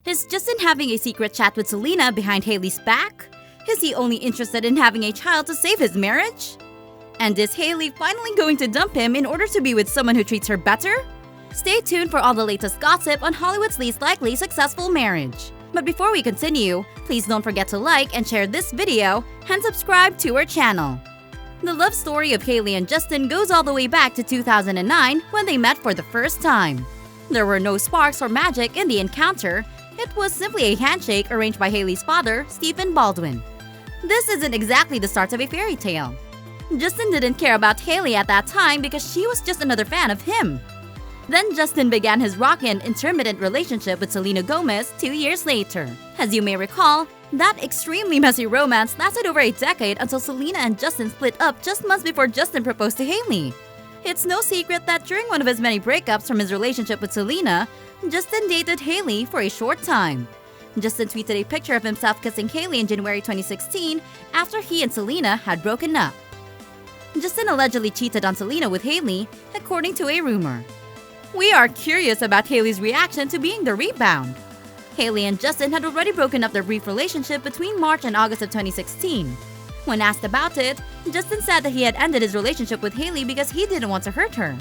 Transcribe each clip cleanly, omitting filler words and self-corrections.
Is Justin having a secret chat with Selena behind Hailey's back? Is he only interested in having a child to save his marriage? And is Hailey finally going to dump him in order to be with someone who treats her better? Stay tuned for all the latest gossip on Hollywood's least likely successful marriage. But before we continue, please don't forget to like and share this video and subscribe to our channel. The love story of Hailey and Justin goes all the way back to 2009 when they met for the first time. There were no sparks or magic in the encounter. It was simply a handshake arranged by Hailey's father, Stephen Baldwin. This isn't exactly the start of a fairy tale. Justin didn't care about Hailey at that time because she was just another fan of him. Then Justin began his rocky and intermittent relationship with Selena Gomez 2 years later. As you may recall, that extremely messy romance lasted over a decade until Selena and Justin split up just months before Justin proposed to Hailey. It's no secret that during one of his many breakups from his relationship with Selena, Justin dated Hailey for a short time. Justin tweeted a picture of himself kissing Hailey in January 2016 after he and Selena had broken up. Justin allegedly cheated on Selena with Hailey, according to a rumor. We are curious about Hailey's reaction to being the rebound. Hailey and Justin had already broken up their brief relationship between March and August of 2016. When asked about it, Justin said that he had ended his relationship with Hailey because he didn't want to hurt her.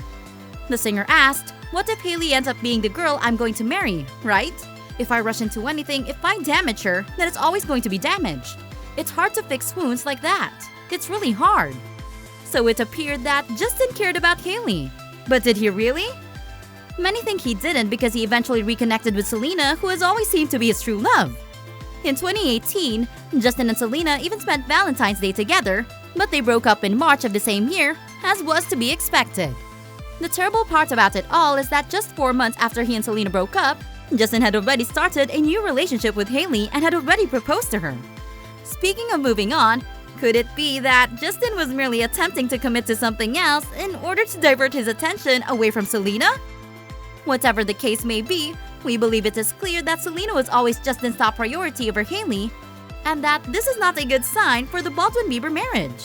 The singer asked, "What if Hailey ends up being the girl I'm going to marry, right? If I rush into anything, if I damage her, then it's always going to be damaged. It's hard to fix wounds like that. It's really hard." So it appeared that Justin cared about Hailey. But did he really? Many think he didn't because he eventually reconnected with Selena, who has always seemed to be his true love. In 2018, Justin and Selena even spent Valentine's Day together, but they broke up in March of the same year, as was to be expected. The terrible part about it all is that just 4 months after he and Selena broke up, Justin had already started a new relationship with Hailey and had already proposed to her. Speaking of moving on, could it be that Justin was merely attempting to commit to something else in order to divert his attention away from Selena? Whatever the case may be, we believe it is clear that Selena was always Justin's top priority over Hailey, and that this is not a good sign for the Baldwin-Bieber marriage.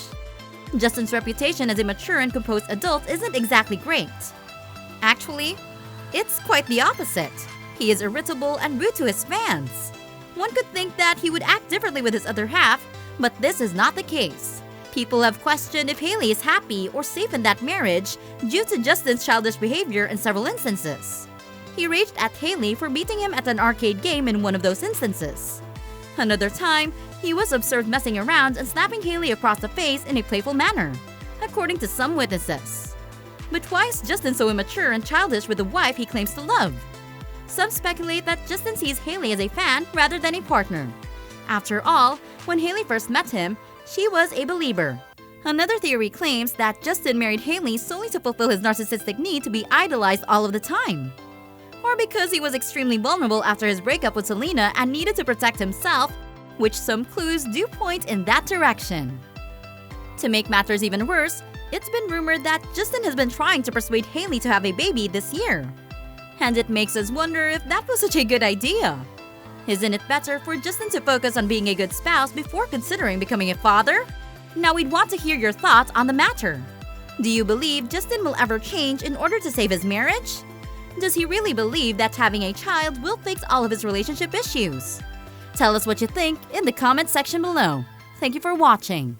Justin's reputation as a mature and composed adult isn't exactly great. Actually, it's quite the opposite. He is irritable and rude to his fans. One could think that he would act differently with his other half, but this is not the case. People have questioned if Hailey is happy or safe in that marriage due to Justin's childish behavior in several instances. He raged at Hailey for beating him at an arcade game in one of those instances. Another time, he was observed messing around and slapping Hailey across the face in a playful manner, according to some witnesses. But why is Justin so immature and childish with the wife he claims to love? Some speculate that Justin sees Hailey as a fan rather than a partner. After all, when Hailey first met him, she was a believer. Another theory claims that Justin married Hailey solely to fulfill his narcissistic need to be idolized all of the time. Or because he was extremely vulnerable after his breakup with Selena and needed to protect himself, which some clues do point in that direction. To make matters even worse, it's been rumored that Justin has been trying to persuade Hailey to have a baby this year. And it makes us wonder if that was such a good idea. Isn't it better for Justin to focus on being a good spouse before considering becoming a father? Now we'd want to hear your thoughts on the matter. Do you believe Justin will ever change in order to save his marriage? Does he really believe that having a child will fix all of his relationship issues? Tell us what you think in the comment section below. Thank you for watching.